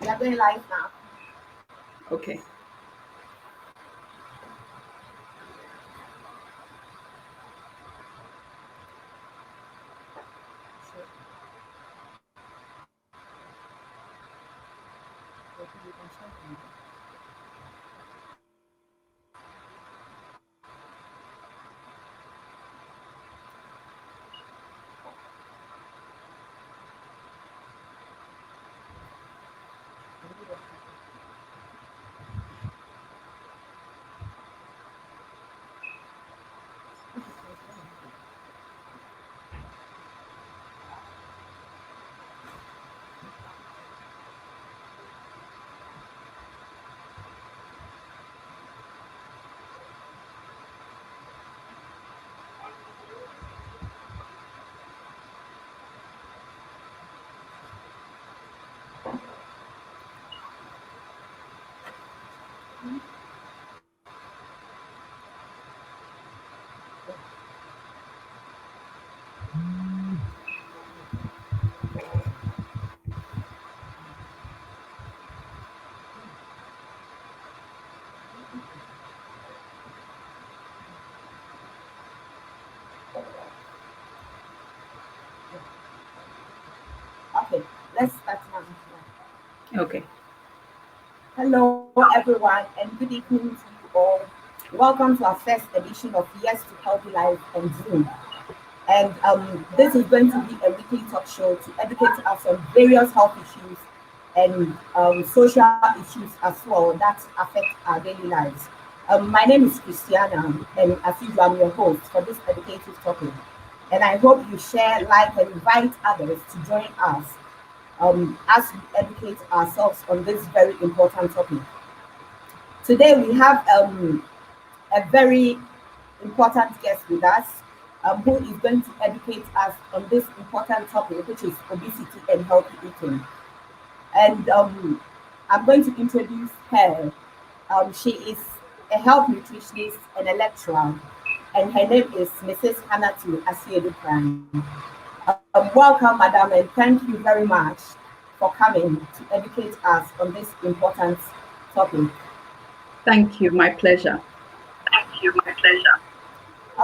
We are going live now. Okay. Okay, let's start now. Okay. Hello, everyone, and good evening to you all. Welcome to our first edition of Yes to Healthy Life on Zoom. And this is going to be a weekly talk show to educate us on various health issues and social issues as well that affect our daily lives. My name is Christiana, and as usual, I'm your host for this educative topic. And I hope you share, like, and invite others to join us as we educate ourselves on this very important topic. Today, we have a very important guest with us who is going to educate us on this important topic, which is obesity and healthy eating. And I'm going to introduce her. She is a health nutritionist and a lecturer, and her name is Mrs. Hannatu Asiedu. Welcome, Madam, and thank you very much for coming to educate us on this important topic. Thank you. My pleasure. Thank you. My pleasure.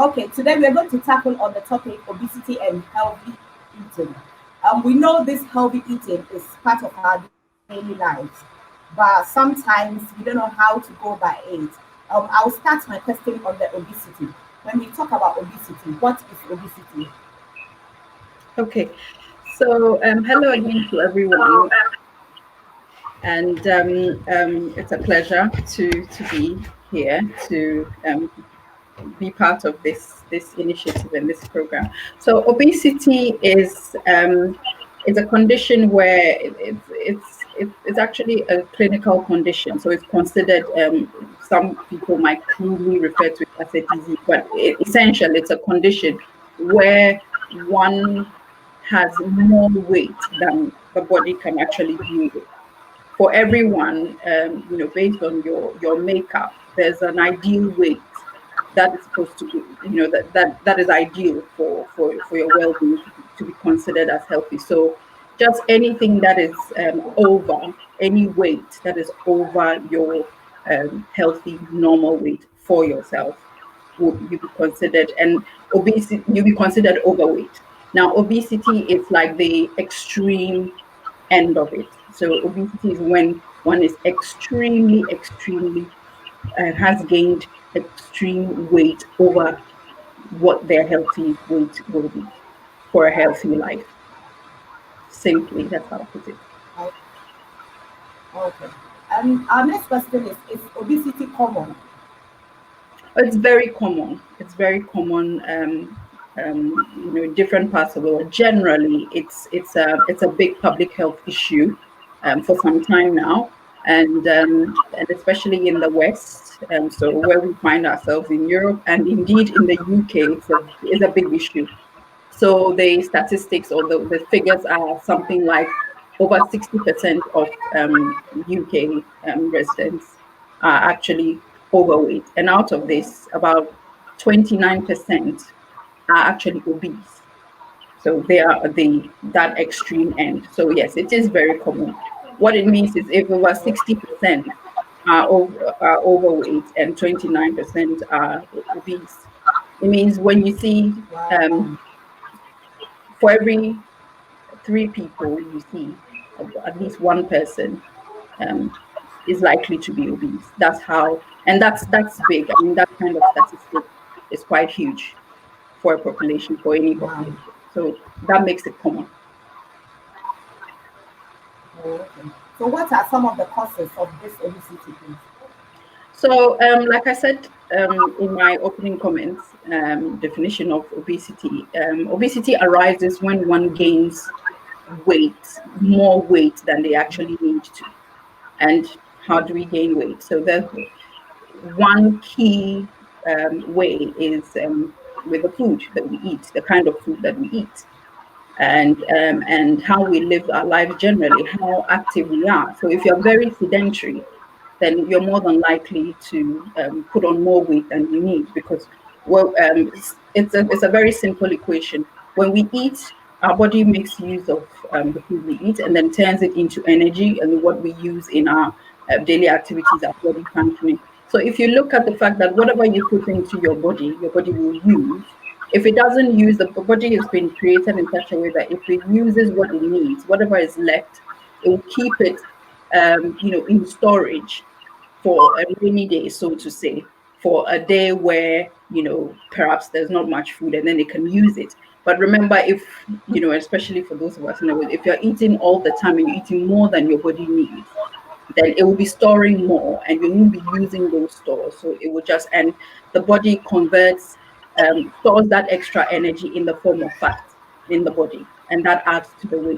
Okay, today we're going to tackle on the topic obesity and healthy eating. We know this healthy eating is part of our daily lives, but sometimes we don't know how to go by it. I'll start my question on the obesity. When we talk about obesity, what is obesity? Okay. So, hello again to everyone. And it's a pleasure to be here to be part of this initiative and this program. So obesity is a condition where it's actually a clinical condition. So it's considered, some people might crudely refer to it as a disease, but essentially it's a condition where one has more weight than the body can actually deal with. For everyone, based on your makeup, there's an ideal weight that is supposed to be, that is ideal for your well-being to be considered as healthy. So just anything that is over, any weight that is over your healthy normal weight for yourself will you be considered, and obesity you'll be considered overweight. Now obesity is like the extreme end of it. So obesity is when one is extremely has gained extreme weight over what their healthy weight will be for a healthy life. Simply, that's how I put it. Oh, okay. Our next question is obesity common? It's very common. It's very common. In different parts of the world. Generally, it's a big public health issue for some time now, and especially in the West. So where we find ourselves in Europe and indeed in the UK, it's a big issue. So the statistics or the figures are something like over 60% of UK residents are actually overweight. And out of this, about 29% are actually obese. So they are that extreme end. So yes, it is very common. What it means is if over 60% are overweight and 29% are obese, it means when you see Wow. for every three people you see, at least one person um, is likely to be obese. That's how, and that's big. I mean, that kind of statistic is quite huge for a population, for any Wow. population. So that makes it common. Oh, okay. So what are some of the causes of this obesity, please? So, like I said in my opening comments, definition of obesity, obesity arises when one gains weight, more weight than they actually need to. And how do we gain weight? So, the one key way is with the food that we eat, the kind of food that we eat, and how we live our lives generally, how active we are. So if you're very sedentary, then you're more than likely to put on more weight than you need because, well, it's a very simple equation. When we eat, our body makes use of the food we eat and then turns it into energy and what we use in our daily activities, our body functioning. So if you look at the fact that whatever you put into your body will use. If it doesn't use, the body has been created in such a way that if it uses what it needs, whatever is left, it will keep it, in storage for a rainy day, so to say, for a day where, perhaps there's not much food and then they can use it. But remember, if, especially for those of us, if you're eating all the time and you're eating more than your body needs, then it will be storing more and you won't be using those stores. So it will just, and the body converts, stores that extra energy in the form of fat in the body, and that adds to the weight.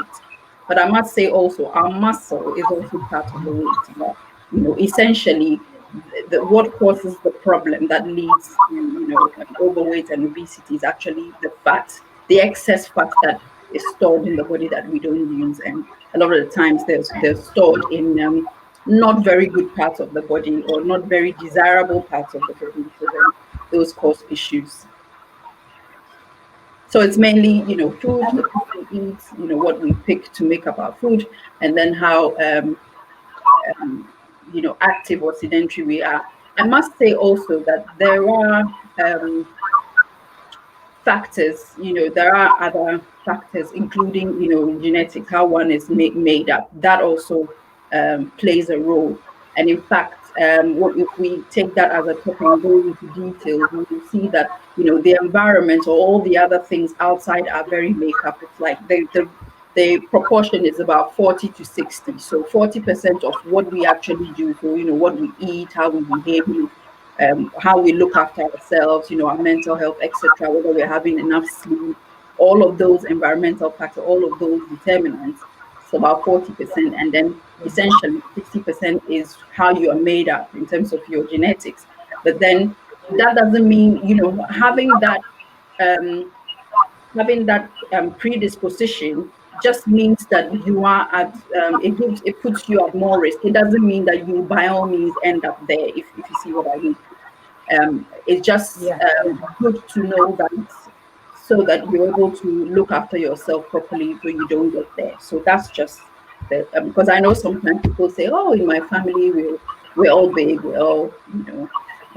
But I must say also, our muscle is also part of the weight. But, essentially, what causes the problem that leads to, overweight and obesity is actually the fat, the excess fat that is stored in the body that we don't use. And a lot of the times they're stored in not very good parts of the body or not very desirable parts of the body. So then those cause issues. So it's mainly, food, the food we eat, what we pick to make up our food, and then how, active or sedentary we are. I must say also that there are factors, there are other factors, including, genetics, how one is made up. That also plays a role. And in fact, what if we take that as a topic and go into details, we will see that, the environment or all the other things outside our very makeup, it's like the proportion is about 40 to 60. So 40% of what we actually do, so, what we eat, how we behave, how we look after ourselves, our mental health, etc., whether we're having enough sleep, all of those environmental factors, all of those determinants, it's about 40%. And then essentially 60% is how you are made up in terms of your genetics. But then that doesn't mean, um, having that predisposition just means that you are at it puts you at more risk. It doesn't mean that you by all means end up there, if you see what I mean. It's just Yeah, yeah. good to know that so that you're able to look after yourself properly so you don't get there. So that's just the, because I know sometimes people say, oh, in my family, we're all big, we're all,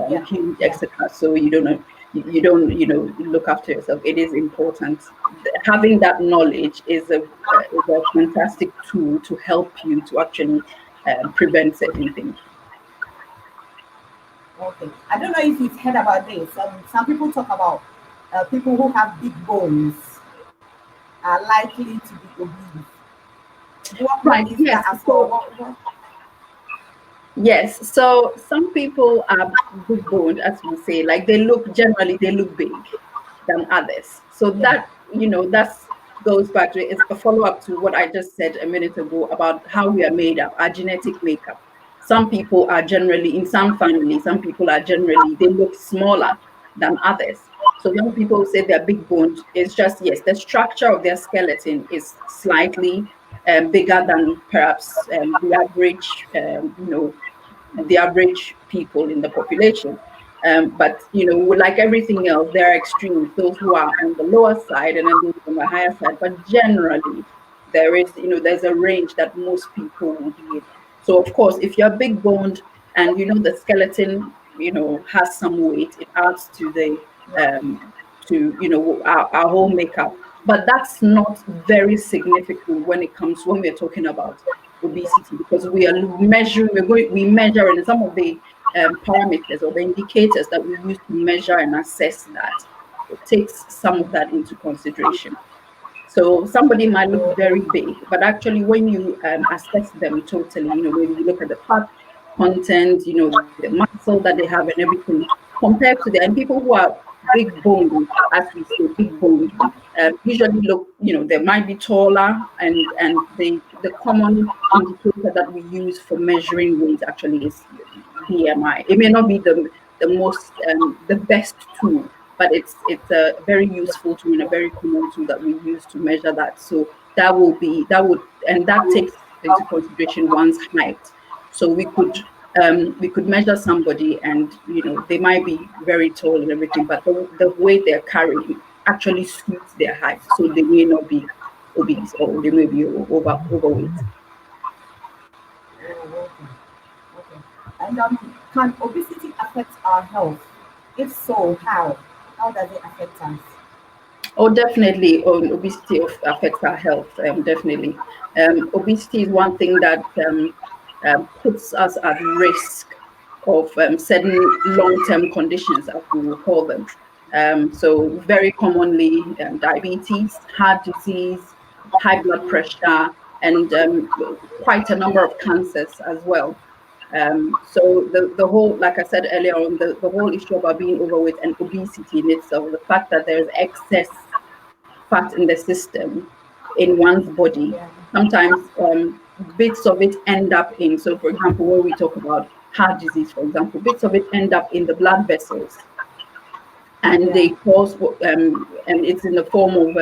Yeah, huge, yeah. etc. So you don't know, you don't, look after yourself. It is important. Having that knowledge is a fantastic tool to help you to actually prevent certain things. Okay. I don't know if you've heard about this. Some people talk about people who have big bones are likely to be obese. What Right. is that Yes. as well? So yes, so some people are big boned, as we say, like they look big than others. So Yeah, that, that's goes back to it's a follow up to what I just said a minute ago about how we are made up, our genetic makeup. Some people are generally, in some families, some people are generally, they look smaller than others. So when people say they're big boned, it's just, yes, the structure of their skeleton is slightly bigger than perhaps the average people in the population. But like everything else, there are extremes. Those who are on the lower side and then those on the higher side. But generally, there's a range that most people will be in. So of course, if you're big boned and the skeleton has some weight, it adds to the to our whole makeup. But that's not very significant when we're talking about obesity, because we measure, and some of the parameters or the indicators that we use to measure and assess that, it takes some of that into consideration. So somebody might look very big, but actually, when you assess them totally, maybe you look at the fat content, the muscle that they have and everything, compared to and people who are big boned, as we say, big boned, usually look, they might be taller, and the common indicator that we use for measuring weight actually is BMI. It may not be the best tool, but it's a very useful tool and a very common tool that we use to measure that. So and that takes into consideration one's height. So we could measure somebody, and they might be very tall and everything, but the weight they're carrying actually suits their height, so they may not be obese, or they may be overweight. Oh, okay. Okay. And can obesity affect our health? If so, how? How does it affect us? Oh, definitely. Obesity affects our health. Definitely. Obesity is one thing that puts us at risk of certain long-term conditions, as we will call them. So, very commonly, diabetes, heart disease, high blood pressure, and quite a number of cancers as well. So the whole, like I said earlier on, the whole issue about being overweight and obesity in itself, the fact that there's excess fat in the system in one's body, Yeah. sometimes bits of it end up in. So, for example, when we talk about heart disease, for example, bits of it end up in the blood vessels, and Yeah. they cause and it's in the form of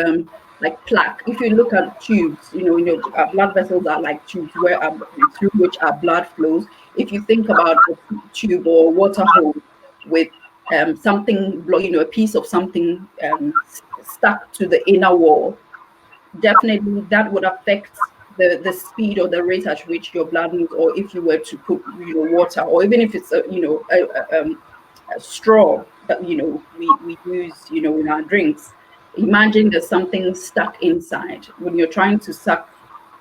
like plaque. If you look at tubes, our blood vessels are like tubes through which our blood flows. If you think about a tube or water hose with something, a piece of something stuck to the inner wall, definitely that would affect the speed or the rate at which your blood moves. Or if you were to put water, or even if it's a straw that we use in our drinks. Imagine there's something stuck inside when you're trying to suck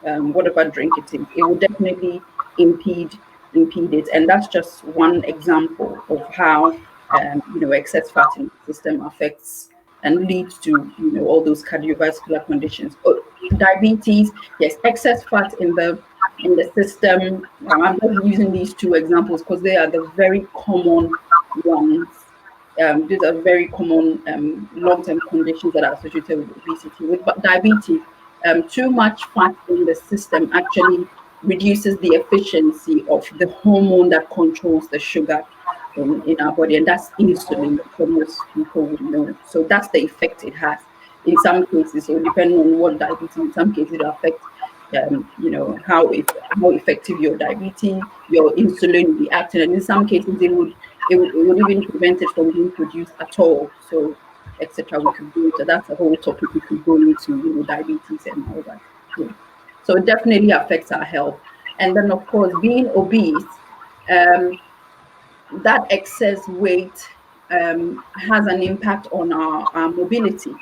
whatever drink it is. It will definitely impede impede it, and that's just one example of how excess fat in the system affects and leads to all those cardiovascular conditions. Diabetes, yes, excess fat in the system. I'm just using these two examples because they are the very common ones. These are very common long-term conditions that are associated with obesity. With diabetes, too much fat in the system actually reduces the efficiency of the hormone that controls the sugar in our body, and that's insulin, for most people would know. So that's the effect it has in some cases. So depending on what diabetes, in some cases it affects how effective your diabetes, your insulin will be acting, and in some cases it would even prevent it from being produced at all. So etc. We could go into that's a whole topic we could go into, diabetes and all that. Yeah. So it definitely affects our health. And then of course being obese, um, that excess weight has an impact on our mobility.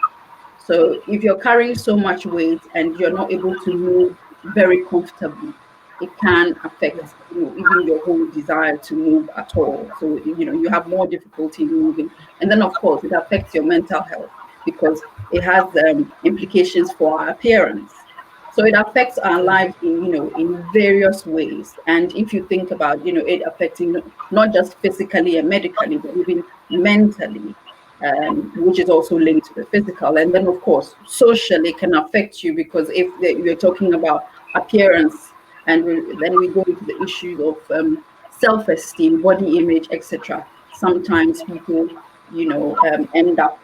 So if you're carrying so much weight and you're not able to move very comfortably, it can Yeah. affect even your whole desire to move at all. So you have more difficulty moving, and then of course it affects your mental health because it has implications for our appearance. So it affects our Yeah. lives in various ways. And if you think about it affecting not just physically and medically, but even mentally, which is also linked to the physical. And then, of course, socially can affect you because if you're talking about appearance, and then we go into the issues of self-esteem, body image, etc. Sometimes people, end up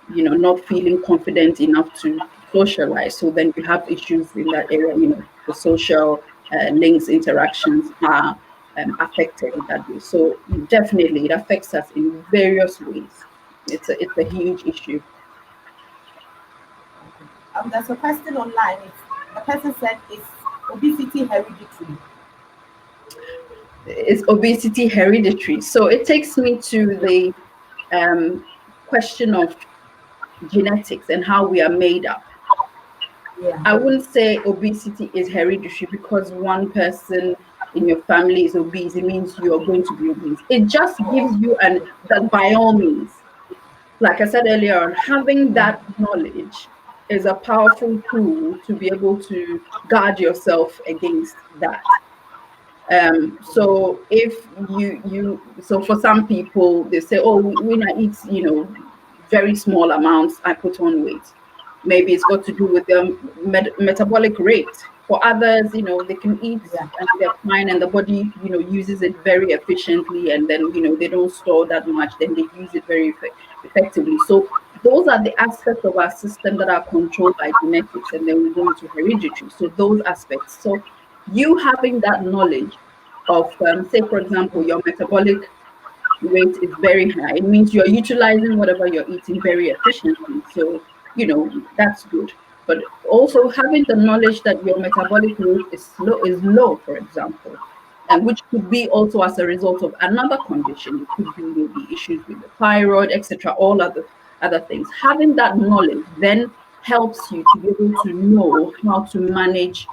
not feeling confident enough to socialize. So then you have issues in that area. The social links, interactions are affected in that way. So definitely, it affects us in various ways. It's a huge issue. There's a question online. The person said, is obesity hereditary? Is obesity hereditary? So it takes me to the um, question of genetics and how we are made up. Yeah. I wouldn't say obesity is hereditary because one person in your family is obese. It means you are going to be obese. It just gives you that by all means, like I said earlier on, having that knowledge is a powerful tool to be able to guard yourself against that. So if so for some people they say, oh, when I eat, very small amounts, I put on weight. Maybe it's got to do with their metabolic rate. For others, they can eat Yeah. and they're fine, and the body, uses it very efficiently, and then they don't store that much. Then they use it very effectively. So those are the aspects of our system that are controlled by genetics, and then we go into hereditary. So those aspects. So you having that knowledge of, say, for example, your metabolic rate is very high, it means you're utilizing whatever you're eating very efficiently. So, that's good. But also having the knowledge that your metabolic rate is low, for example, and which could be also as a result of another condition. It could be maybe issues with the thyroid, etc., all other things. Having that knowledge then helps you to be able to know how to manage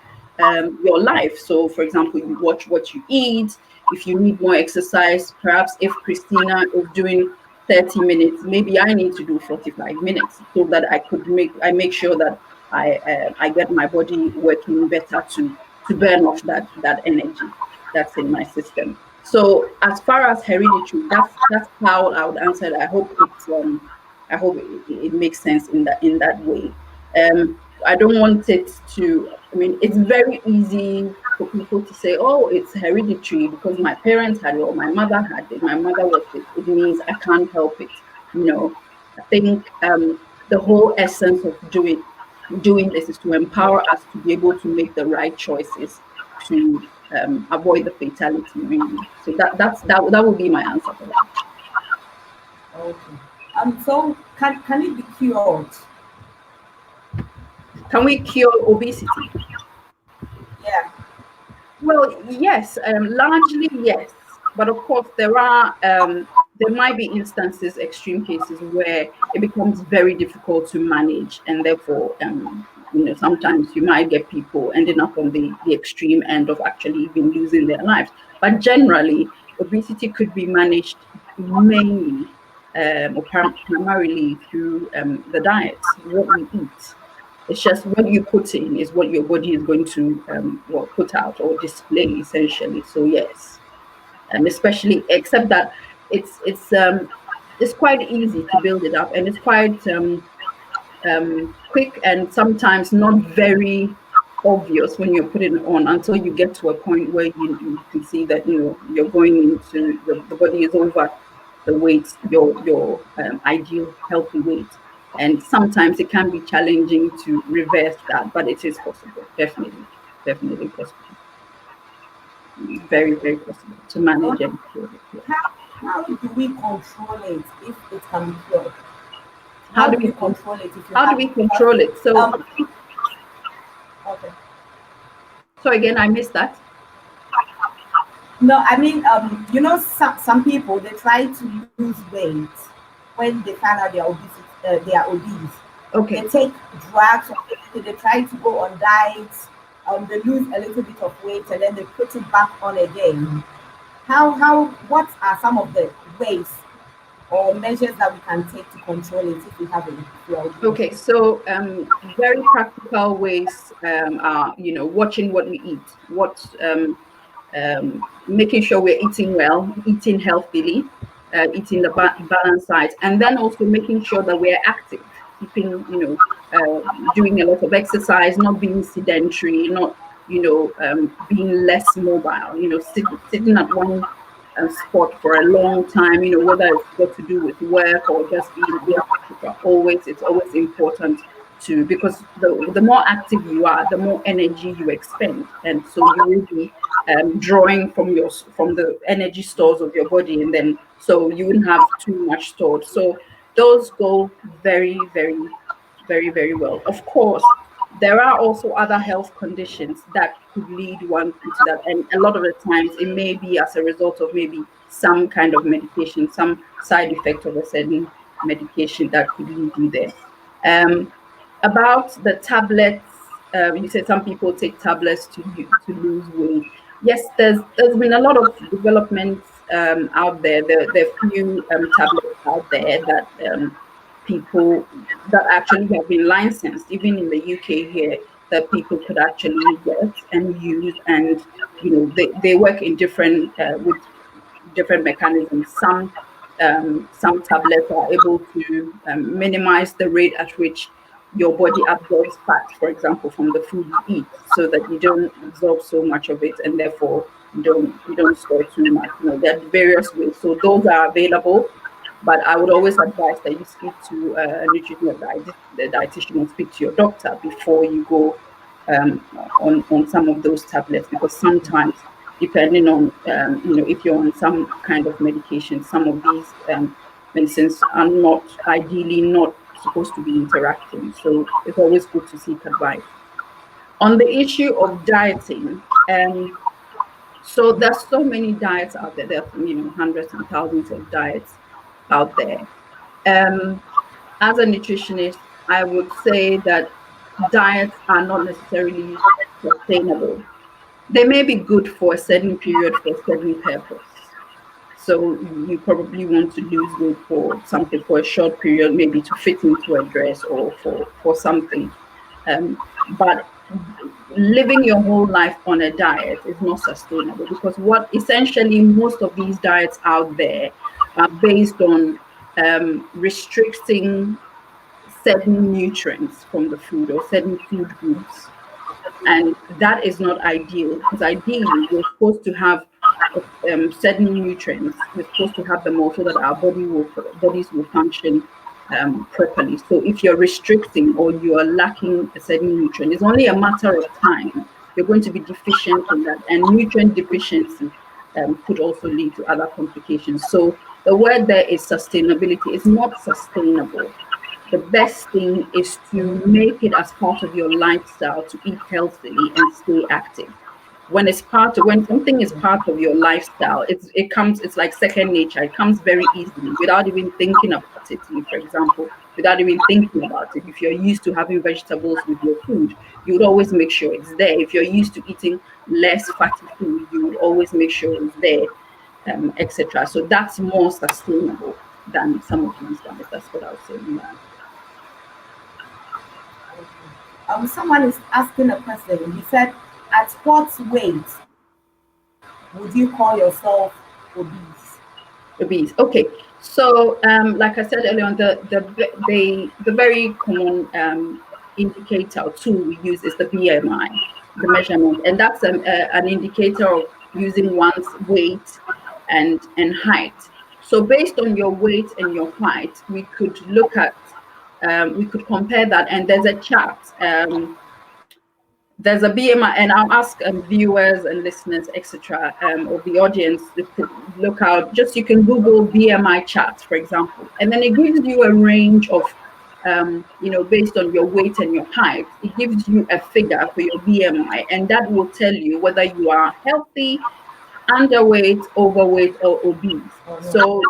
your life. So, for example, you watch what you eat. If you need more exercise, perhaps if Christina is doing 30 minutes, maybe I need to do 45 minutes so that I make sure that I get my body working better to burn off that energy that's in my system. So as far as hereditary, that's how I would answer it. I hope it makes sense in that way. I don't want it to. I mean, it's very easy for people to say, "Oh, it's hereditary because my parents had it or my mother had it. My mother was it. It means I can't help it." I think the whole essence of doing this is to empower us to be able to make the right choices to avoid the fatality. Really, so that would be my answer for that. Okay. So can it be cured? Can we cure obesity? Yeah. Well, yes, largely yes, but of course there might be instances, extreme cases where it becomes very difficult to manage, and therefore, sometimes you might get people ending up on the extreme end of actually even losing their lives. But generally, obesity could be managed mainly or primarily through the diet, what we eat. It's just what you put in is what your body is going to put out or display essentially. So yes, especially except that it's quite easy to build it up, and it's quite quick and sometimes not very obvious when you're putting it on until you get to a point where you can see that you're going into the body is over the weight, your ideal healthy weight. And sometimes it can be challenging to reverse that, but it is possible. Definitely possible. Very, very possible to manage Okay. and cure it. Yeah. How do we control it if it can be cured? How How do do we you control it if you how do have we because control it? So um okay. so again, I missed that. No, I mean some people they try to lose weight when they find out they are obese. They Okay. take drugs or they try to go on diets. They lose a little bit of weight and then they put it back on again. How what are some of the ways or measures that we can take to control it if we have it if we are obese? Okay, so very practical ways are, watching what we eat, making sure we're eating well, eating healthily, eating the balanced diet, and then also making sure that we're active, keeping, doing a lot of exercise, not being sedentary, not, being less mobile, sitting at one spot for a long time, whether it's got to do with work or just being at work, etc. It's always important to, because the more active you are, the more energy you expend, and so you will be drawing from the energy stores of your body, and then so you wouldn't have too much stored. So those go very, very, very, very well. Of course, There are also other health conditions that could lead one into that, and a lot of the times it may be as a result of maybe some kind of medication, some side effect of a certain medication that could lead you there. Um, about the tablets, you said some people take tablets to lose weight. Yes, there's been a lot of developments out there. There are few tablets out there that people that actually have been licensed, even in the UK here, that people could actually get and use, and they work in different with different mechanisms. Some tablets are able to minimize the rate at which your body absorbs fat, for example, from the food you eat, so that you don't absorb so much of it, and therefore you don't store too much. There are various ways. So those are available, but I would always advise that you speak to a nutritional dietitian, or speak to your doctor before you go on some of those tablets, because sometimes, depending on if you're on some kind of medication, some of these medicines are not ideally not supposed to be interacting. So it's always good to seek advice on the issue of dieting. So there's so many diets out there. There are hundreds and thousands of diets out there. Um, as a nutritionist, I would say that diets are not necessarily sustainable. They may be good for a certain period for a certain purpose. So you probably want to lose weight for something for a short period, maybe to fit into a dress or for something. But living your whole life on a diet is not sustainable, because what essentially most of these diets out there are based on restricting certain nutrients from the food, or certain food groups, and that is not ideal, because ideally we're supposed to have certain nutrients. We're supposed to have them all so that our bodies will function properly. So if you're restricting or you are lacking a certain nutrient, it's only a matter of time you're going to be deficient in that, and nutrient deficiency could also lead to other complications. So the word there is sustainability. It's not sustainable. The best thing is to make it as part of your lifestyle to eat healthily and stay active. When something is part of your lifestyle, it's like second nature. It comes very easily without even thinking about it. For example, without even thinking about it, if you're used to having vegetables with your food, you would always make sure it's there. If you're used to eating less fatty food, you would always make sure it's there, etc. So that's more sustainable than some of these diets. That's what I would say on that. Someone is asking a question. He said, "At what weight would you call yourself obese?" Obese. Okay. So, like I said earlier on, the very common indicator or tool we use is the BMI, the measurement, and that's an indicator of using one's weight and height. So, based on your weight and your height, we could compare that, and there's a chart. There's a BMI, and I'll ask viewers and listeners, etc., or the audience to look out. Just you can Google BMI charts, for example, and then it gives you a range of, based on your weight and your height, it gives you a figure for your BMI, and that will tell you whether you are healthy, underweight, overweight, or obese. So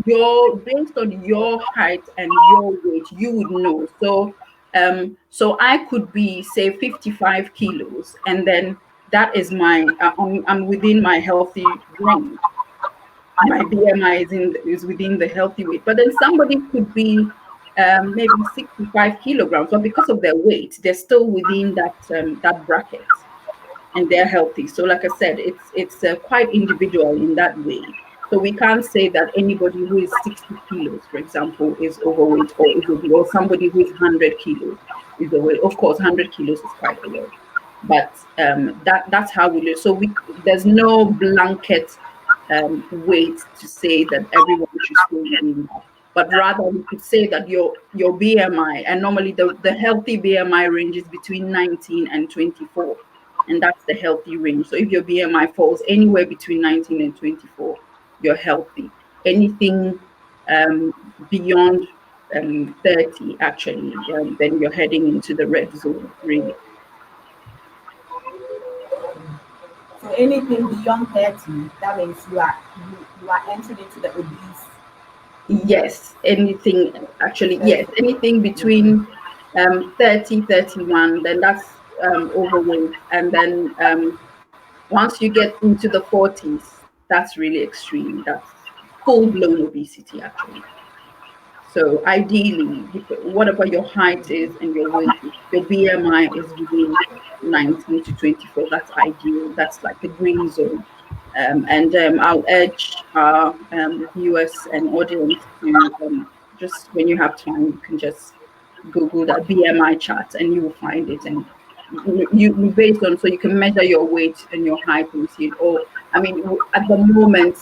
your based on your height and your weight, you would know. So I could be say 55 kilos, and then that is I'm within my healthy range. My BMI is within the healthy weight. But then somebody could be maybe 65 kilograms, but because of their weight, they're still within that bracket, and they're healthy. So, like I said, it's quite individual in that way. So we can't say that anybody who is 60 kilos, for example, is overweight or is obese, or somebody who is 100 kilos is overweight. Of course, 100 kilos is quite a lot, but that's how we live. So there's no blanket weight to say that everyone should stay within that. But rather, we could say that your BMI, and normally the healthy BMI range is between 19 and 24, and that's the healthy range. So if your BMI falls anywhere between 19 and 24, you're healthy. Anything um, beyond 30, actually, then you're heading into the red zone, really. So anything beyond 30, that means you are entering into the obese Yes, anything actually, yes, category. anything Okay. between 30, 31, then that's overweight. And then once you get into the 40s, that's really extreme. That's full blown obesity, actually. So ideally, whatever your height is and your weight, your BMI is within 19 to 24. That's ideal. That's like the green zone. And I'll urge our viewers and audience to just when you have time, you can just Google that BMI chart and you will find it. And you based on, so you can measure your weight and your height and see it. Or I mean, at the moment,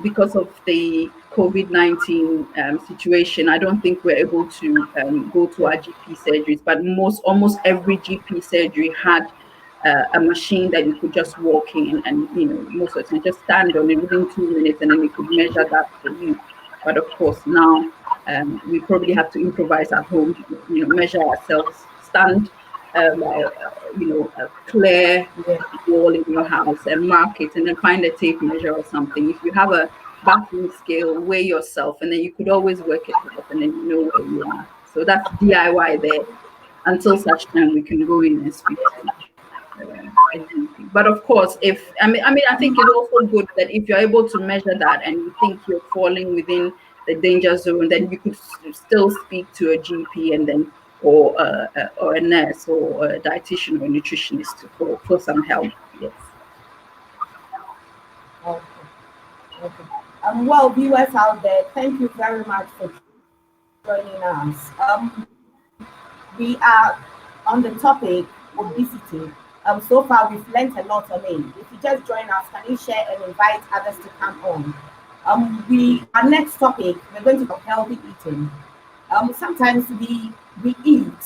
because of the COVID-19 situation, I don't think we're able to go to our GP surgeries, but almost every GP surgery had a machine that you could just walk in and, most of the time just stand on it within 2 minutes and then it could measure that for you. But of course, now we probably have to improvise at home, measure ourselves, stand, a clear Yeah. wall in your house and mark it and then find a tape measure or something. If you have a bathroom scale, weigh yourself and then you could always work it out and then you know where you are. So that's DIY there until such time we can go in and speak to a GP. But of course, if I think it's also good that if you're able to measure that and you think you're falling within the danger zone, then you could still speak to a GP and then or a nurse or a dietitian or a nutritionist for some help. Yes. Okay. Okay. Well, viewers out there, thank you very much for joining us. We are on the topic obesity. So far, we've learned a lot on it. If you just join us, can you share and invite others to come on? We Our next topic, we're going to talk healthy eating. Sometimes we eat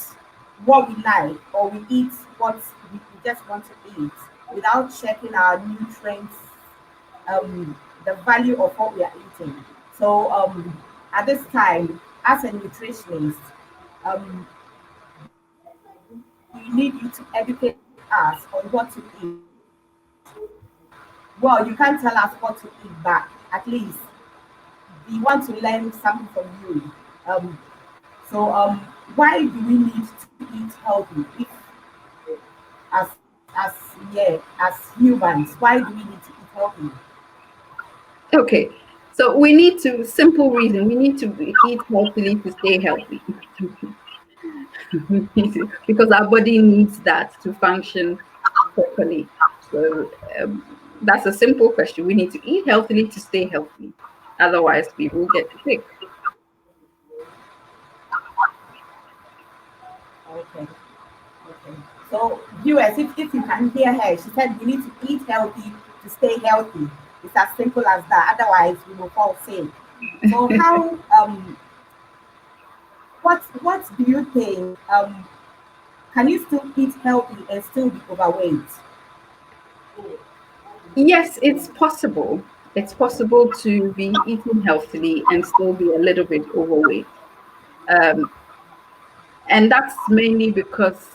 what we like, or we eat what we just want to eat without checking our nutrients, the value of what we are eating. So at this time, as a nutritionist, we need you to educate us on what to eat. Well, you can't tell us what to eat, but at least we want to learn something from you. Um, so why do we need to eat healthy? If as as yeah as humans, why do we need to eat healthy? Okay. So we need to simple reason we need to eat healthily to stay healthy. Because our body needs that to function properly. So that's a simple question. We need to eat healthily to stay healthy. Otherwise, we will get sick. Okay. Okay. So, viewers, if you can hear her, she said we need to eat healthy to stay healthy. It's as simple as that. Otherwise, we will fall sick. So, how what do you think? Can you still eat healthy and still be overweight? Yes, it's possible. It's possible to be eating healthily and still be a little bit overweight. Um, and that's mainly because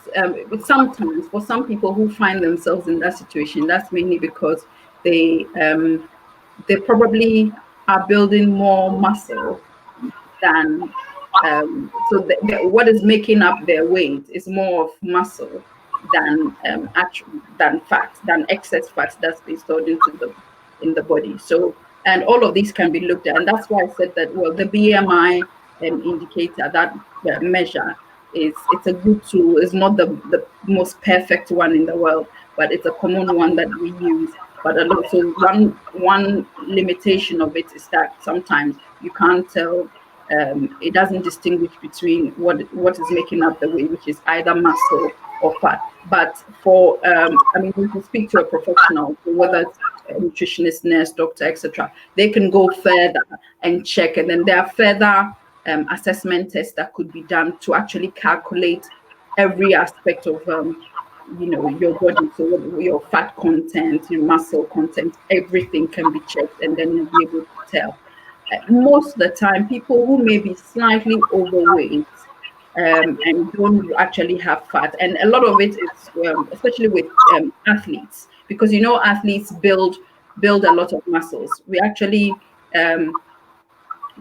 sometimes for some people who find themselves in that situation, that's mainly because they they probably are building more muscle than what is making up their weight is more of muscle than than fat, than excess fat that's been stored into the in the body. So and all of these can be looked at, and that's why I said that, well, the BMI indicator, that measure, is it's a good tool. It's not the most perfect one in the world, but it's a common one that we use. But also one limitation of it is that sometimes you can't tell, it doesn't distinguish between what is making up the weight, which is either muscle or fat. But you can speak to a professional, whether it's a nutritionist, nurse, doctor, etc. They can go further and check, and then there are further assessment tests that could be done to actually calculate every aspect of your body. So your fat content, your muscle content, everything can be checked, and then you'll be able to tell. Most of the time, people who may be slightly overweight and don't actually have fat, and a lot of it is, especially with athletes, because athletes build a lot of muscles. We actually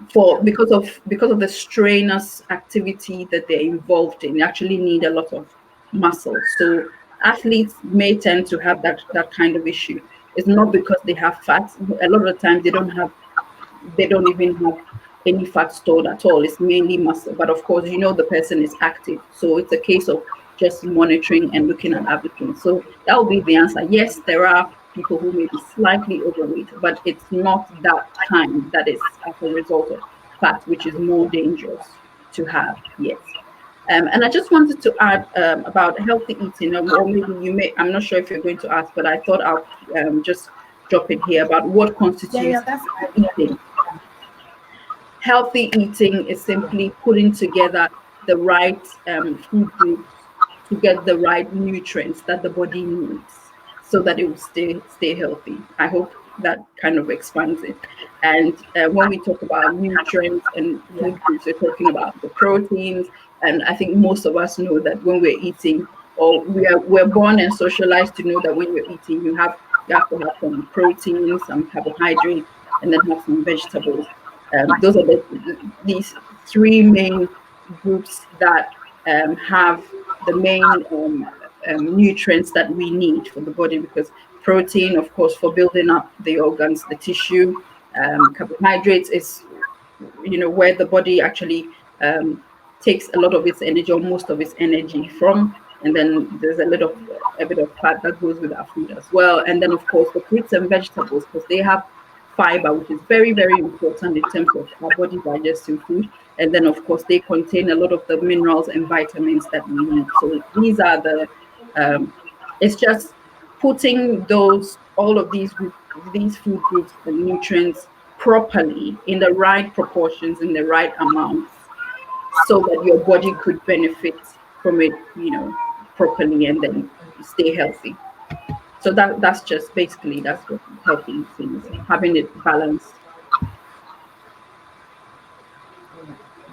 for because of the strenuous activity that they're involved in, you actually need a lot of muscle. So athletes may tend to have that kind of issue. It's not because they have fat. A lot of the time they don't even have any fat stored at all. It's mainly muscle. But of course, the person is active. So it's a case of just monitoring and looking at everything. So that will be the answer. Yes, there are people who may be slightly overweight, but it's not that kind that is as a result of fat, which is more dangerous to have. Yes. And I just wanted to add about healthy eating, or maybe I'm not sure if you're going to ask, but I thought I'll just drop it here about what Yeah, yeah, constitutes that's fine. eating. Healthy eating is simply putting together the right food groups to get the right nutrients that the body needs so that it will stay healthy. I hope that kind of expands it. And when we talk about nutrients and Yeah, food groups, we're talking about the proteins. And I think most of us know that when we're eating, or we're born and socialized to know that when you're eating, you have to have some protein, some carbohydrates, and then have some vegetables. Those are these three main groups that have the main nutrients that we need for the body, because protein, of course, for building up the organs, the tissue. Carbohydrates is where the body actually takes a lot of its energy, or most of its energy from. And then there's a bit of fat that goes with our food as well. And then of course the fruits and vegetables, because they have fiber, which is very, very important in terms of our body digesting food. And then of course they contain a lot of the minerals and vitamins that we need. So these are it's just putting all of these food groups and nutrients properly in the right proportions, in the right amounts, so that your body could benefit from it, properly, and then stay healthy. So that's just basically that's what healthy eating is, having it balanced.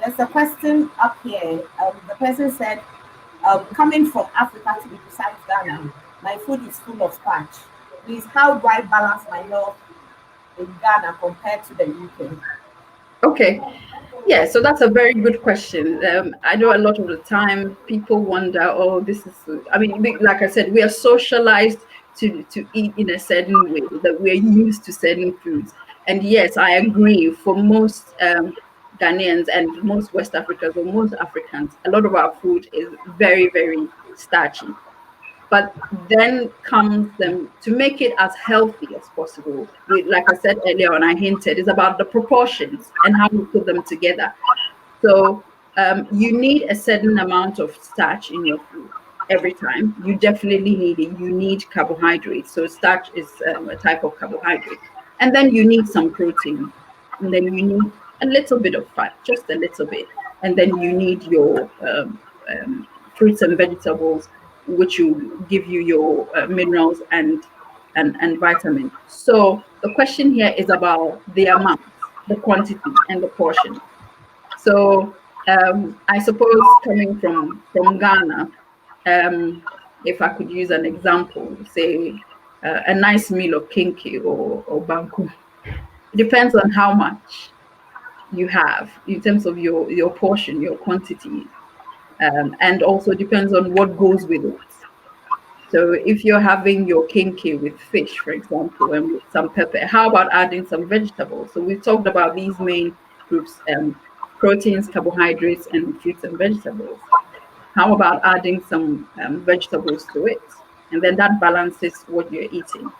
there's a question up here. The person said, coming from Africa, to be precise, Ghana, my food is full of starch. Please, how do I balance my health in Ghana compared to the UK? Okay. Yeah, so that's a very good question. I know a lot of the time people wonder, oh, this is, I mean, like I said, we are socialized to eat in a certain way, that we're used to certain foods. And yes, I agree, for most Ghanaians and most West Africans, or most Africans, a lot of our food is very, very starchy. But then comes them to make it as healthy as possible. Like I said earlier, and I hinted, is about the proportions and how we put them together. So you need a certain amount of starch in your food every time. You definitely need it. You need carbohydrates. So starch is a type of carbohydrate. And then you need some protein. And then you need a little bit of fat, just a little bit. And then you need your fruits and vegetables, which will give you your minerals and vitamins. So the question here is about the amount, the quantity, and the portion. So I suppose, coming from Ghana, um, if I could use an example, say a nice meal of kinky or banku. It depends on how much you have in terms of your portion, your quantity, and also depends on what goes with it. So if you're having your kinky with fish, for example, and with some pepper, how about adding some vegetables? So we've talked about these main groups: proteins, carbohydrates, and fruits and vegetables. How about adding some vegetables to it? And then that balances what you're eating.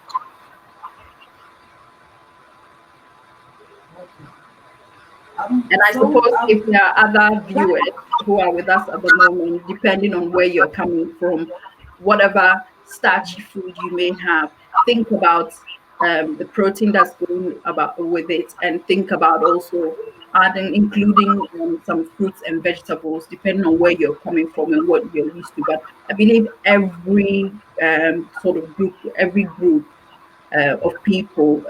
And I So, suppose if there are other viewers who are with us at the moment, depending on where you're coming from, whatever starchy food you may have, think about the protein that's going about with it, and think about also including some fruits and vegetables, depending on where you're coming from and what you're used to. But I believe every sort of group, every group of people,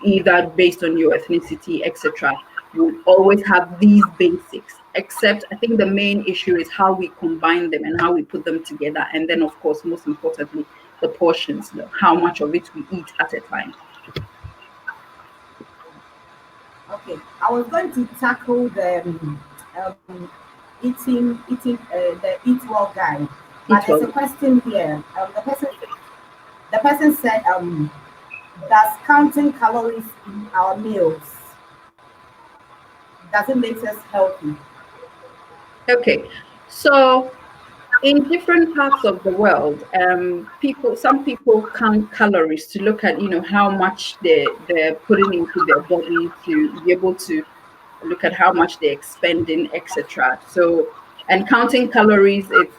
either based on your ethnicity, etc., will always have these basics. Except, I think the main issue is how we combine them and how we put them together. And then, of course, most importantly, the portions, how much of it we eat at a time. Okay, I was going to tackle the um, the eat well guide, but Eat there's well. a question here. The person said, does counting calories in our meals does it make us healthy? Okay, so in different parts of the world, some people count calories to look at, how much they're putting into their body to be able to look at how much they're expending, etc. So, and counting calories, it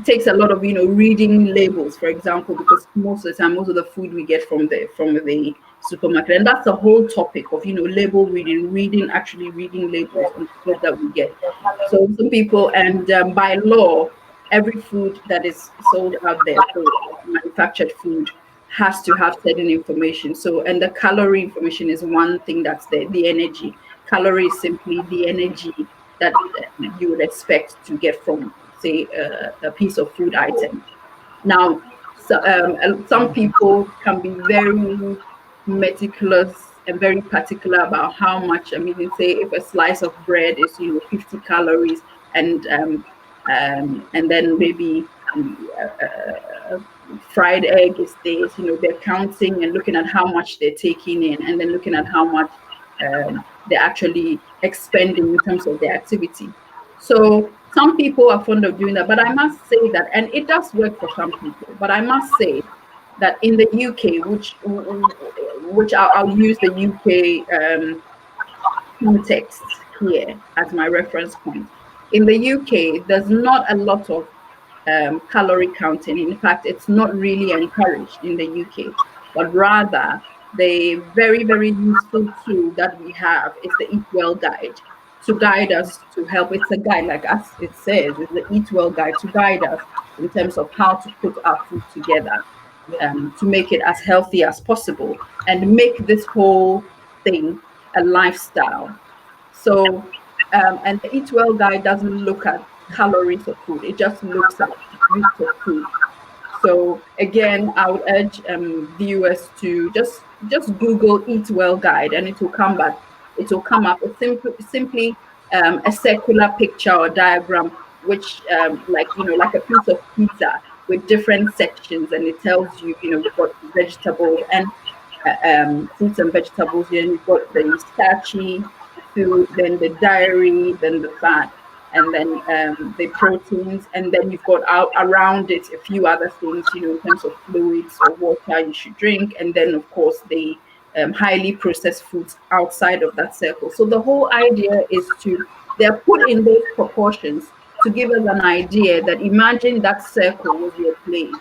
takes a lot of reading labels, for example, because most of the time most of the food we get from the supermarket, and that's the whole topic of label reading, actually reading labels Yes, on food that we get. the So calories. some people, and by law, every food that is sold out there, so manufactured food, has to have certain information. So, and the calorie information is one thing that's there. The energy calorie is simply the energy that you would expect to get from, say, a piece of food item. Now, some people can be very meticulous and very particular about how much. I mean, say if a slice of bread is 50 calories, and and then maybe fried egg is this. They're counting and looking at how much they're taking in, and then looking at how much they're actually expending in terms of their activity. So some people are fond of doing that, but I must say that, and it does work for some people. But I must say that in the UK, which I'll use the UK context here as my reference point. In the UK, there's not a lot of calorie counting. In fact, it's not really encouraged in the UK, but rather the very, very useful tool that we have is the Eat Well guide to guide us, to help. It's a guide, like as it says, it's the Eat Well guide to guide us in terms of how to put our food together, Yeah, to make it as healthy as possible and make this whole thing a lifestyle. So, and the Eat Well guide doesn't look at calories of food; it just looks at groups of food. So again, I would urge viewers to just Google Eat Well guide, and it will come back. It will come up. It's simply a circular picture or diagram, which like a piece of pizza with different sections, and it tells you, you've got vegetables and fruits and vegetables. Then you've got the starchy food, then the dairy, then the fat, and then the proteins, and then you've got out around it a few other things, in terms of fluids or water you should drink, and then of course the highly processed foods outside of that circle. So the whole idea is to they're put in those proportions to give us an idea that imagine that circle was your plate.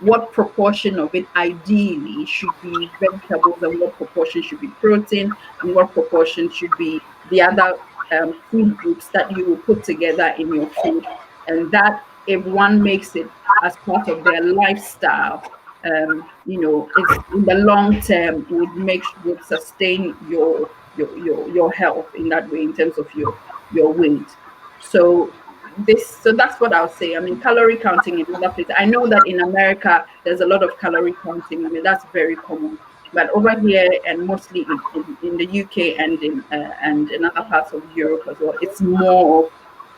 What proportion of it ideally should be vegetables, and what proportion should be protein, and what proportion should be the other food groups that you will put together in your food. And that, if one makes it as part of their lifestyle, it's in the long term would sustain your health in that way in terms of your weight. So that's what I'll say. I mean, calorie counting in other places. I know that in America there's a lot of calorie counting. I mean, that's very common. But over here, and mostly in the UK and in other parts of Europe as well, it's more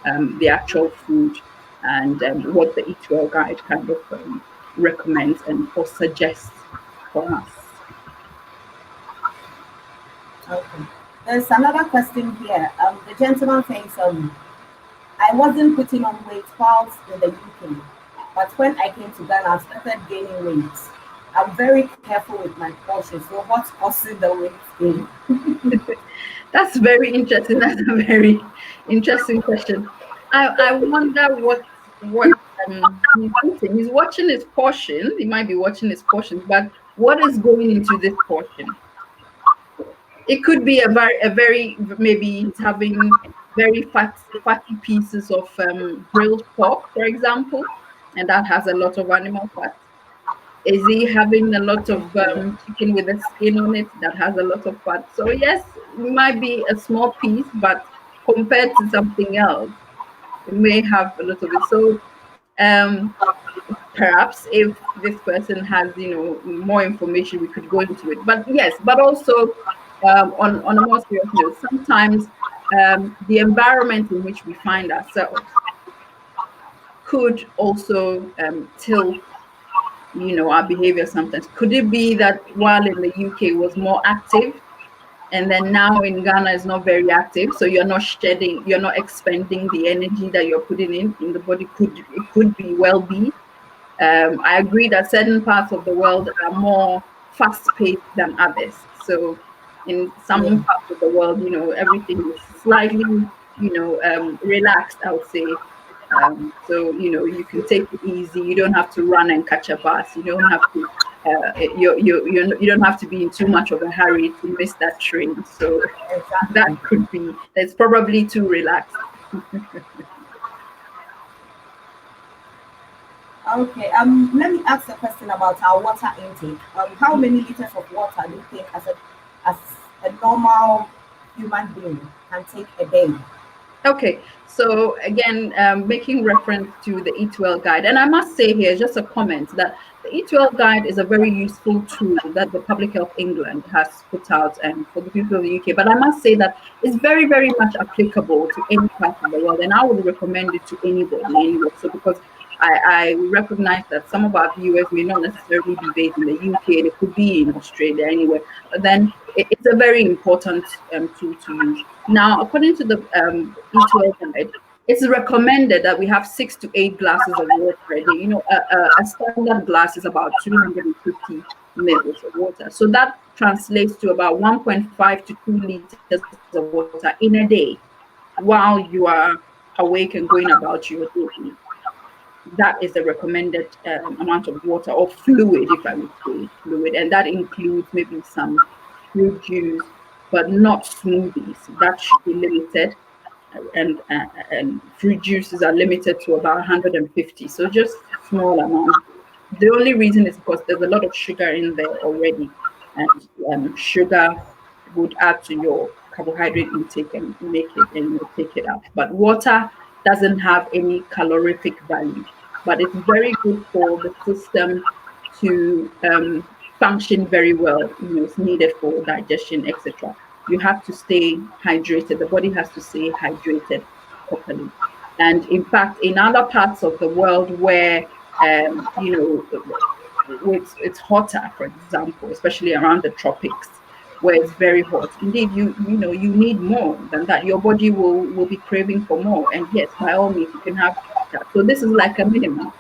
of the actual food and what the Eat Well guide kind of recommends and or suggests for us. okay. There's another question here. The gentleman says, I wasn't putting on weight whilst in the UK, but when I came to Ghana, I started gaining weight. I'm very careful with my portions. So what's causing the weight gain? That's very interesting. That's a very interesting question. I wonder what he's eating. He's watching his portion. He might be watching his portions, but what is going into this portion? It could be a very maybe he's having very fatty pieces of grilled pork, for example, and that has a lot of animal fat. Is he having a lot of Yeah. chicken with a skin on it that has a lot of fat? So yes, it might be a small piece, but compared to something else, it may have a lot of it. So Um, Perhaps if this person has, more information, we could go into it. But yes, but also on a more serious note, sometimes the environment in which we find ourselves could also tilt, our behavior sometimes. Could it be that while in the UK was more active, and then now in Ghana is not very active, so you're not expending the energy that you're putting in the body? Could be well be. I agree that certain parts of the world are more fast paced than others. So, in some Yeah, parts of the world, everything is slightly, relaxed, I would say. So, you can take it easy. You don't have to run and catch a bus. You don't have to. You don't have to be in too much of a hurry to miss that train. So that exactly. could be. That's probably too relaxed. Okay. Let me ask a question about our water intake. How many liters of water do you think as a normal human being can take a day? Okay, so again, making reference to the Eat Well guide, and I must say here, just a comment that the Eat Well guide is a very useful tool that the Public Health England has put out and for the people of the UK. But I must say that it's very, very much applicable to any part of the world, and I would recommend it to anybody anyway. So because I recognize that some of our viewers may not necessarily be based in the UK, they could be in Australia anyway, but then it's a very important tool to use. Now, according to the E12 guide, it's recommended that we have 6 to 8 glasses of water a day. A standard glass is about 250 mils of water. So that translates to about 1.5 to 2 liters of water in a day while you are awake and going about your day. That is the recommended amount of water or fluid, if I would say fluid, and that includes maybe some fruit juice, but not smoothies. That should be limited, and fruit juices are limited to about 150. So just small amounts. The only reason is because there's a lot of sugar in there already, and sugar would add to your carbohydrate intake and make it and take it out. But water doesn't have any calorific value, but it's very good for the system to function very well. It's needed for digestion, etc. You have to stay hydrated. The body has to stay hydrated properly. And in fact, in other parts of the world where it's hotter, for example, especially around the tropics, where it's very hot. Indeed, you need more than that. Your body will be craving for more. And yes, by all means, you can have that. So this is like a minimum.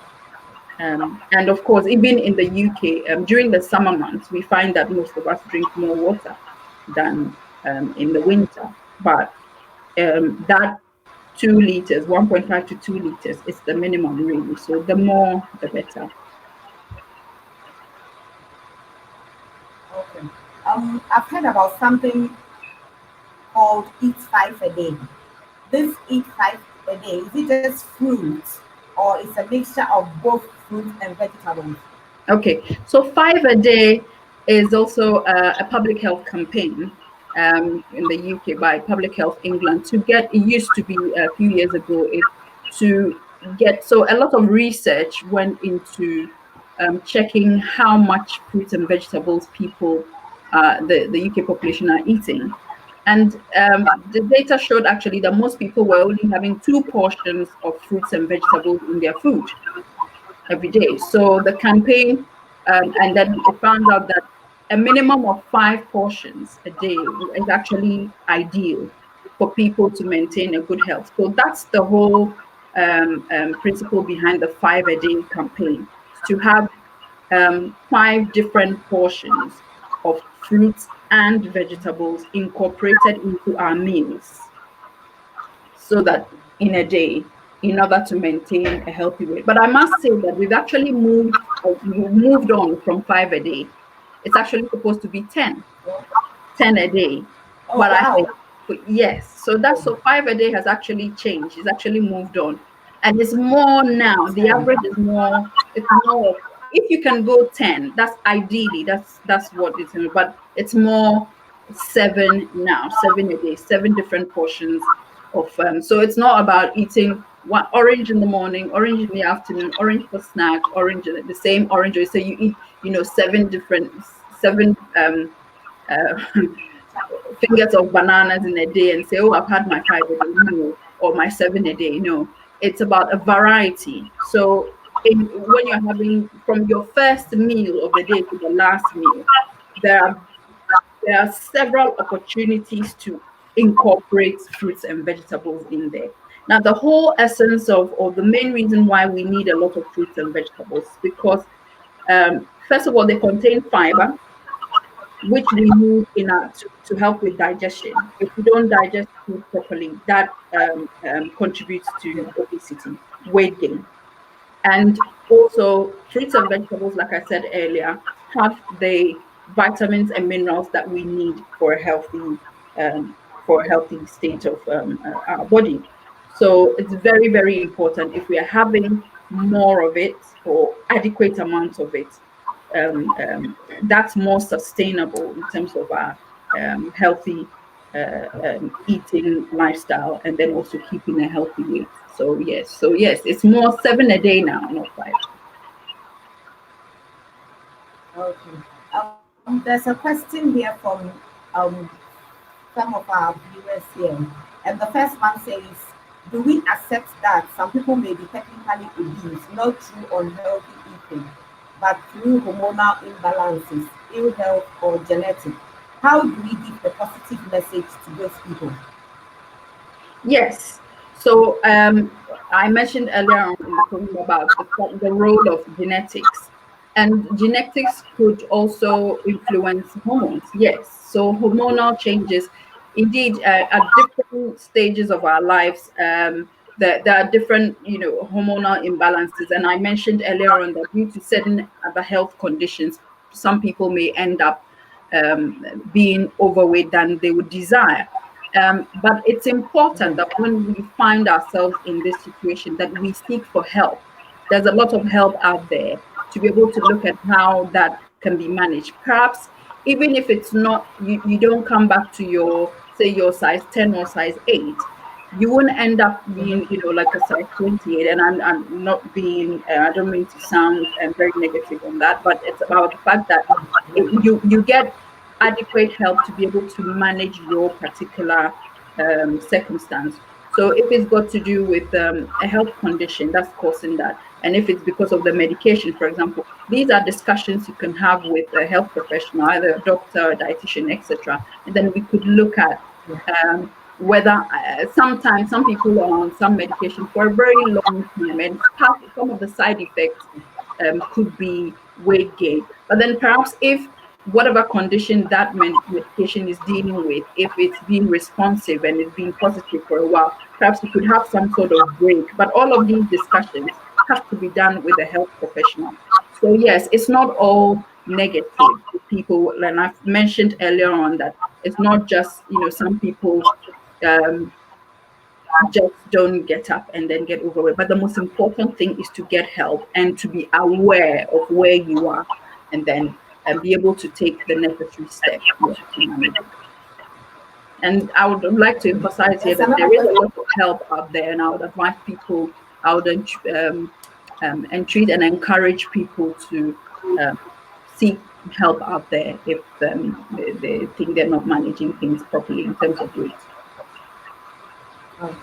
And of course, even in the UK, during the summer months, we find that most of us drink more water than in the winter. But that 2 liters, 1.5 to 2 liters is the minimum, really. So the more, the better. Okay. I've heard about something called Eat Five a Day. This Eat Five a Day, is it just fruits or it's a mixture of both fruit and vegetables? Okay, so 5 a day is also a public health campaign in the UK by Public Health England to get. It used to be a few years ago. It to get so a lot of research went into checking how much fruits and vegetables the UK population are eating. And the data showed actually that most people were only having 2 portions of fruits and vegetables in their food every day. So the campaign, and then it found out that a minimum of 5 portions a day is actually ideal for people to maintain a good health. So that's the whole principle behind the 5 a day campaign, to have 5 different portions of fruits and vegetables incorporated into our meals so that in a day, in order to maintain a healthy weight. But I must say that we've moved on from 5 a day. It's actually supposed to be 10, Oh, 10 a day. oh But I think, wow. yes, so that's so 5 a day has actually changed. It's actually moved on. And it's more now, the 10. average is more, it's more, if you can go 10, that's ideally, that's what it's, but it's more 7 now, 7 a day, 7 different portions of, so it's not about eating one orange in the morning, orange in the afternoon, orange for snack, orange the same orange. So you eat, seven uh, fingers of bananas in a day and say, oh, I've had my 5 a day meal or my 7 a day. No, it's about a variety. So when you're having from your first meal of the day to the last meal, there are there are several opportunities to incorporate fruits and vegetables in there. Now, the whole essence of, or the main reason why we need a lot of fruits and vegetables, because first of all, they contain fiber, which we need in our to help with digestion. If we don't digest food properly, that contributes to obesity, weight gain. And also, fruits and vegetables, like I said earlier, have the vitamins and minerals that we need um, for a healthy state of our body. So it's very, very important if we are having more of it or adequate amounts of it. That's more sustainable in terms of our healthy eating lifestyle, and then also keeping a healthy weight. So yes, it's more 7 a day now, not 5. Okay. There's a question here from um, some of our viewers here. And the first one says, do we accept that some people may be technically obese, not through unhealthy eating, but through hormonal imbalances, ill health, or genetic? How do we give a positive message to those people? Yes. So I mentioned earlier on in the program about the role of genetics, and genetics could also influence hormones. Yes. So hormonal changes, indeed, at different stages of our lives, there are different, hormonal imbalances. And I mentioned earlier on that due to certain other health conditions, some people may end up being overweight than they would desire. But it's important that when we find ourselves in this situation, that we seek for help. There's a lot of help out there to be able to look at how that can be managed. Perhaps even if it's not, you don't come back to your, say, your size 10 or size 8, you won't end up being, like a size 28. And I'm not being, I don't mean to sound very negative on that, but it's about the fact that you get adequate help to be able to manage your particular circumstance. So if it's got to do with a health condition that's causing that, and if it's because of the medication, for example, these are discussions you can have with a health professional, either a doctor, a dietitian, etc. And then we could look at whether sometimes some people are on some medication for a very long time, and some of the side effects could be weight gain. But then perhaps if whatever condition that medication is dealing with, if it's being responsive and it's been positive for a while, perhaps you could have some sort of break. But all of these discussions have to be done with a health professional. So yes, it's not all negative. People, and I've mentioned earlier on that it's not just, some people um, just don't get up and then get overweight. But the most important thing is to get help and to be aware of where you are, and then be able to take the necessary steps, yes, to manage it. And I would like to emphasize here There's that another there is a question. lot of help out there, and I would advise people, I would entreat and encourage people to um, seek help out there if they think they're not managing things properly in terms of weight. Okay.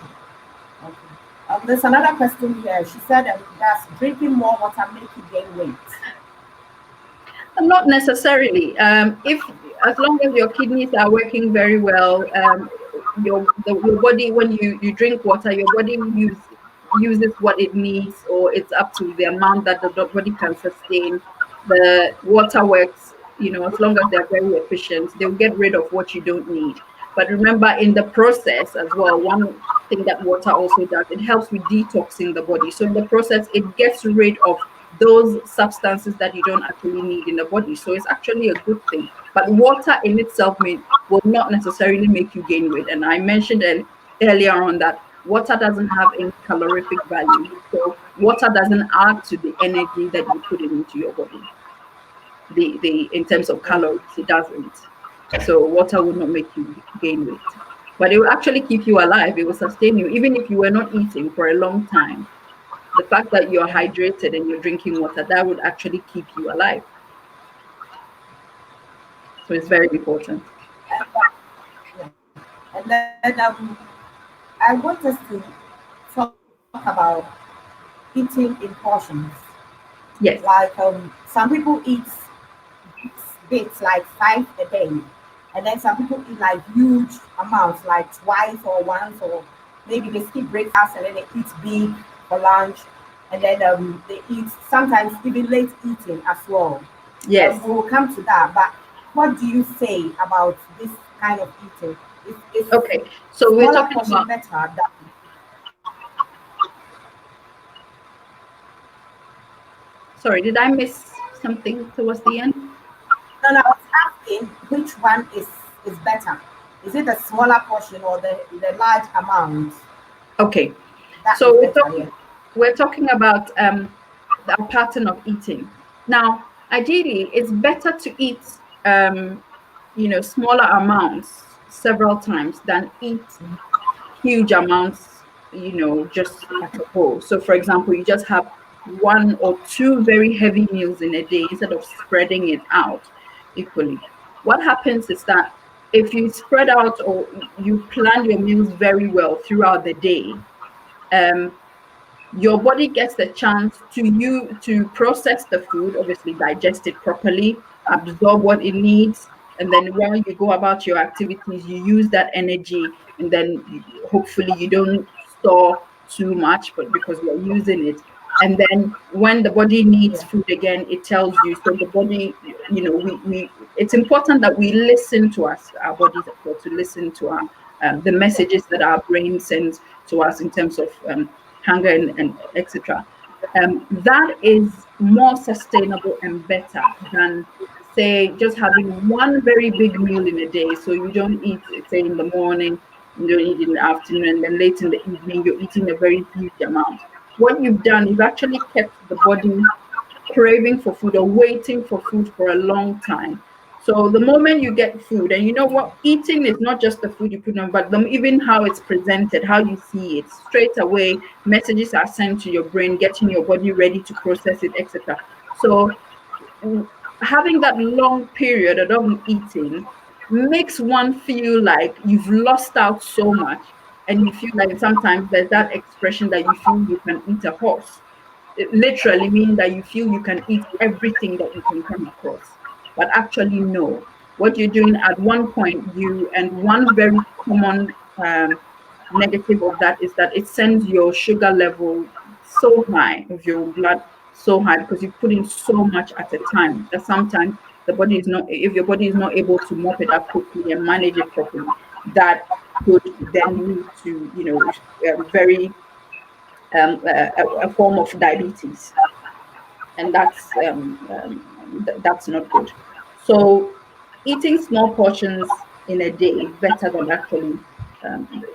Okay. There's another question here. She said, does drinking more water make you gain weight? Not necessarily. If as long as your kidneys are working very well, your body, when you drink water, your body uses what it needs, or it's up to the amount that the body can sustain. The water works, as long as they're very efficient, they'll get rid of what you don't need. But remember, in the process as well, one thing that water also does, it helps with detoxing the body. So in the process, it gets rid of those substances that you don't actually need in the body. So it's actually a good thing. But water in itself will not necessarily make you gain weight. And I mentioned earlier on that water doesn't have any calorific value. So water doesn't add to the energy that you put into your body. The in terms of Okay. calories, it doesn't. So water will not make you gain weight. but it will actually keep you alive. It will sustain you, even if you were not eating for a long time. The fact that you're hydrated and you're drinking water, that would actually keep you alive. So it's very important. Yeah. And then I want us to talk about eating in portions. Yes. Like some people eat bits like five a day, and then some people eat like huge amounts, like twice or once, or maybe they skip breakfast and then they eat big for lunch, and then they eat sometimes even late eating as well. Yes. We will come to that, but what do you say about this kind of eating? Is Okay. So we're smaller talking portion about, better than? sorry, did I miss something towards the end? No, no, I was asking which one is better. Is it the smaller portion or the large amount Okay. that So is we're better? talking Yeah. we're talking about the pattern of eating. Now, ideally, it's better to eat smaller amounts several times than eat huge amounts, just at a go. So, for example, you just have one or two very heavy meals in a day instead of spreading it out equally. What happens is that if you spread out or you plan your meals very well throughout the day, um, your body gets the chance to process the food, obviously digest it properly, absorb what it needs, and then while you go about your activities, you use that energy, and then hopefully you don't store too much, but because you're using it. And then when the body needs Yeah. food again, it tells you. So the body, we it's important that we listen to us, our bodies as well, to listen to our the Yeah. messages that our brain sends to us in terms of hunger and etc. That is more sustainable and better than, say, just having one very big meal in a day. So you don't eat, say, in the morning, you don't eat in the afternoon, and then late in the evening, you're eating a very huge amount. What you've done, you've actually kept the body craving for food or waiting for food for a long time. So the moment you get food, and you know what, eating is not just the food you put on, but even how it's presented, how you see it. Straight away, messages are sent to your brain, getting your body ready to process it, etc. So having that long period of not eating makes one feel like you've lost out so much, and you feel like sometimes there's that expression that you feel you can eat a horse. It literally meaning that you feel you can eat everything that you can come across. But actually, no. What you're doing at one point, and one very common negative of that is that it sends your sugar level so high, of your blood so high, because you put in so much at a time that sometimes the body is not, if your body is not able to mop it up quickly and manage it properly, that could then lead to, very a form of diabetes, and that's not good. So eating small portions in a day is better than actually.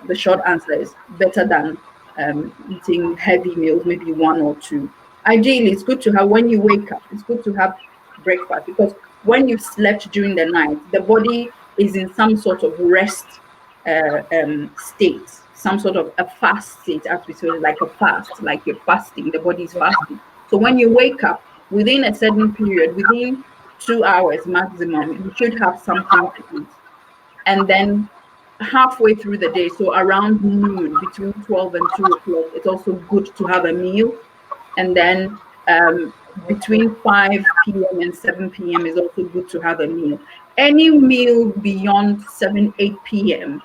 The short answer is better than eating heavy meals, maybe one or two. Ideally, it's good to have when you wake up. It's good to have breakfast, because when you've slept during the night, the body is in some sort of rest state, some sort of a fast state, as we say, like a fast, like you're fasting, the body is Yeah. fasting. So when you wake up within a certain period, within 2 hours maximum, you should have something to eat. And then halfway through the day, so around noon, between 12 and 2 o'clock, it's also good to have a meal. And then Okay. between 5 p.m. and 7 p.m. is also good to have a meal. Any meal beyond 7, 8 p.m.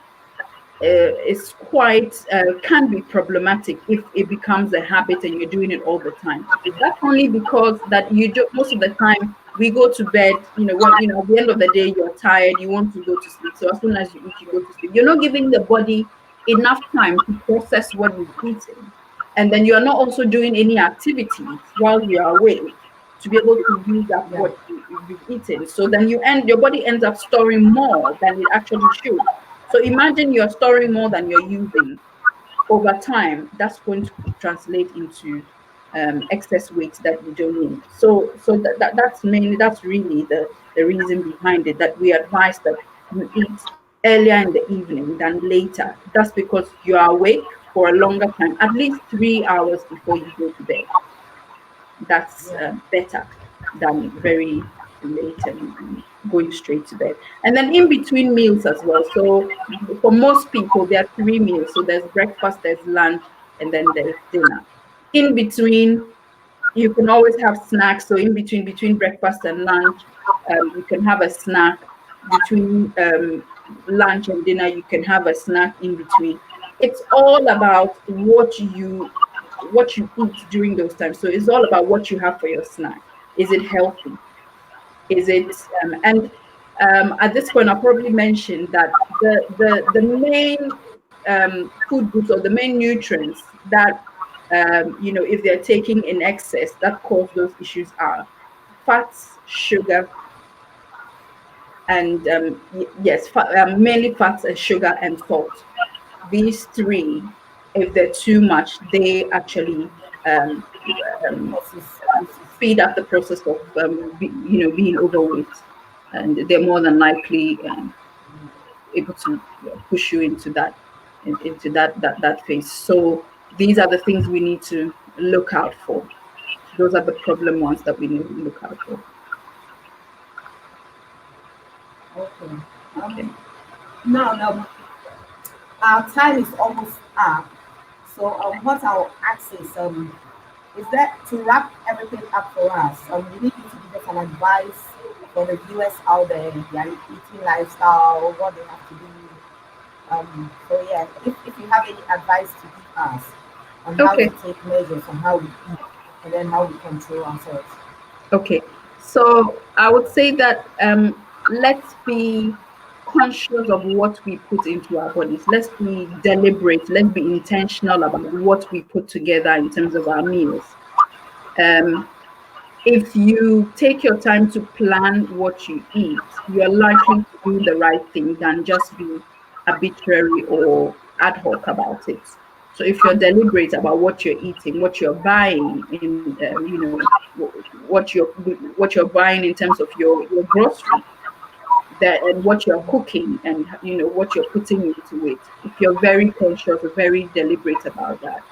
Is quite can be problematic if it becomes a habit and you're doing it all the time. That's only because that you do most of the time we go to bed, when at the end of the day you're tired, you want to go to sleep. So as soon as you eat, you go to sleep. You're not giving the body enough time to process what you've eaten. And then you're not also doing any activities while you are awake to be able to use up Yeah. what you've eaten. So then your body ends up storing more than it actually should. So imagine you're storing more than you're using. Over time, that's going to translate into excess weight that you don't need. So that's really the reason behind it, that we advise that you eat earlier in the evening than later. That's because you are awake for a longer time, at least 3 hours before you go to bed. That's Yeah. better than very late and going straight to bed. And then in between meals as well. So for most people, there are 3 meals. So there's breakfast, there's lunch, and then there's dinner. In between, you can always have snacks. So in between breakfast and lunch, you can have a snack. Between lunch and dinner, you can have a snack in between. It's all about what you eat during those times. So it's all about what you have for your snack. Is it healthy? Is it and at this point I'll probably mention that the main food groups or the main nutrients that if they're taking in excess that cause those issues are fats, sugar, and mainly fats and sugar and salt. These three, if they're too much, they actually um, um, speed up the process of being overweight, and they're more than likely able to push you into that phase. So these are the things we need to look out for. Those are the problem ones that we need to look out for. Okay. Okay. Now, our time is almost up. So, what I'll ask is that to wrap everything up for us, we need you to give us an advice for the viewers out there, their eating lifestyle, what they have to do. So yeah, if you have any advice to give us on how to Okay. take measures on how we eat and then how we control ourselves. Okay. So I would say that let's be conscious of what we put into our bodies. Let's be deliberate. Let's be intentional about what we put together in terms of our meals. Um, if you take your time to plan what you eat, you're likely to do the right thing than just be arbitrary or ad hoc about it. So if you're deliberate about what you're eating, what you're buying in, what you're buying in terms of your grocery, that and what you're cooking and what you're putting into it, if you're very conscious or very deliberate about that,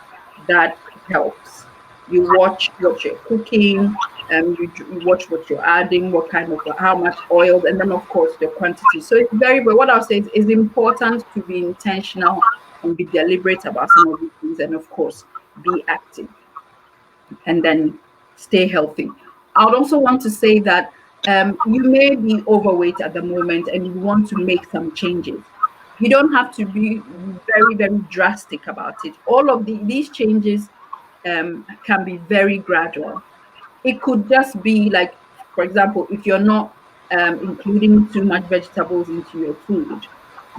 that helps. You watch what you're cooking, you watch what you're adding, what kind of how much oil, and then of course your quantity. So it's very, but what I'll say is it's important to be intentional and be deliberate about some of these things, and of course be active, and then stay healthy. I would also want to say that you may be overweight at the moment and you want to make some changes. You don't have to be very, very drastic about it. All of these changes can be very gradual. It could just be like, for example, if you're not including too much vegetables into your food,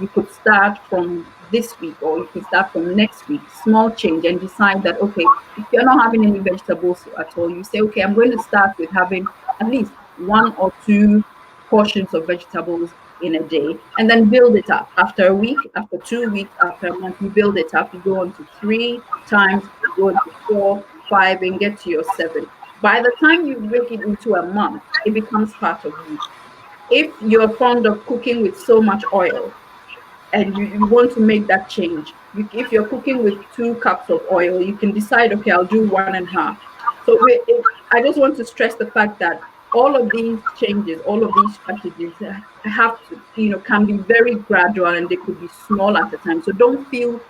you could start from this week or you could start from next week, small change, and decide that, okay, if you're not having any vegetables at all, you say, okay, I'm going to start with having at least 1 or 2 portions of vegetables in a day, and then build it up. After a week, after 2 weeks, after a month, you build it up. You go on to 3 times, you go on to 4, 5, and get to your 7. By the time you break it into a month, it becomes part of you. If you're fond of cooking with so much oil, and you want to make that change, if you're cooking with 2 cups of oil, you can decide, okay, I'll do 1.5. So I just want to stress the fact that all of these changes, all of these strategies have to, can be very gradual and they could be small at a time. So don't feel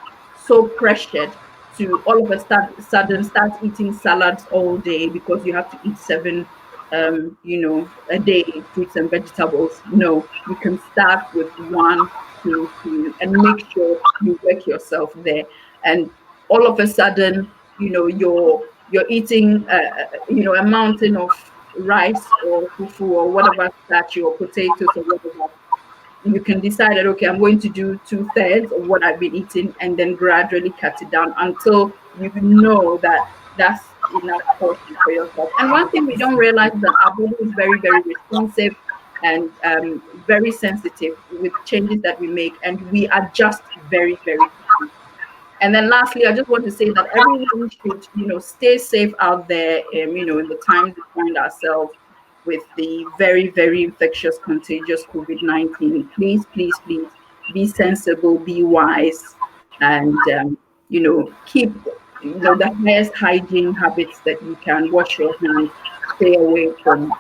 so pressured to all of a sudden start eating salads all day because you have to eat 7 a day, fruits and vegetables. No, you can start with 1, 2, 3, and make sure you work yourself there. And all of a sudden, you're eating, a mountain of rice or fufu or whatever starch or potatoes or whatever. You can decide that, okay, I'm going to do 2/3 of what I've been eating and then gradually cut it down until you know that that's enough portion for yourself. And one thing we don't realize is that our body is very, very responsive and very sensitive with changes that we make, and we adjust very, very quickly. And then lastly, I just want to say that everyone should, stay safe out there, in the times we find ourselves with the very, very infectious, contagious COVID-19. Please, please, please be sensible, be wise, and keep the highest hygiene habits that you can. Wash your hands, stay away from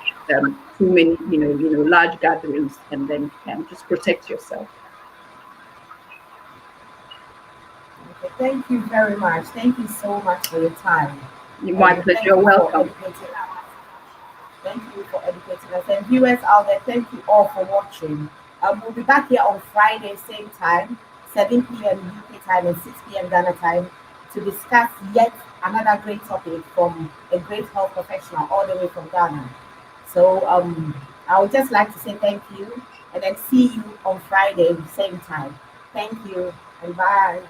too many large gatherings, and then just protect yourself. Okay, thank you very much. Thank you so much for your time. My And pleasure. thank you for Welcome. educating us. Thank you for educating us. And viewers out there, thank you all for watching. We'll be back here on Friday, same time, 7 p.m. UK time and 6 p.m. Ghana time, to discuss yet another great topic from a great health professional all the way from Ghana. So I would just like to say thank you and then see you on Friday, same time. Thank you and bye.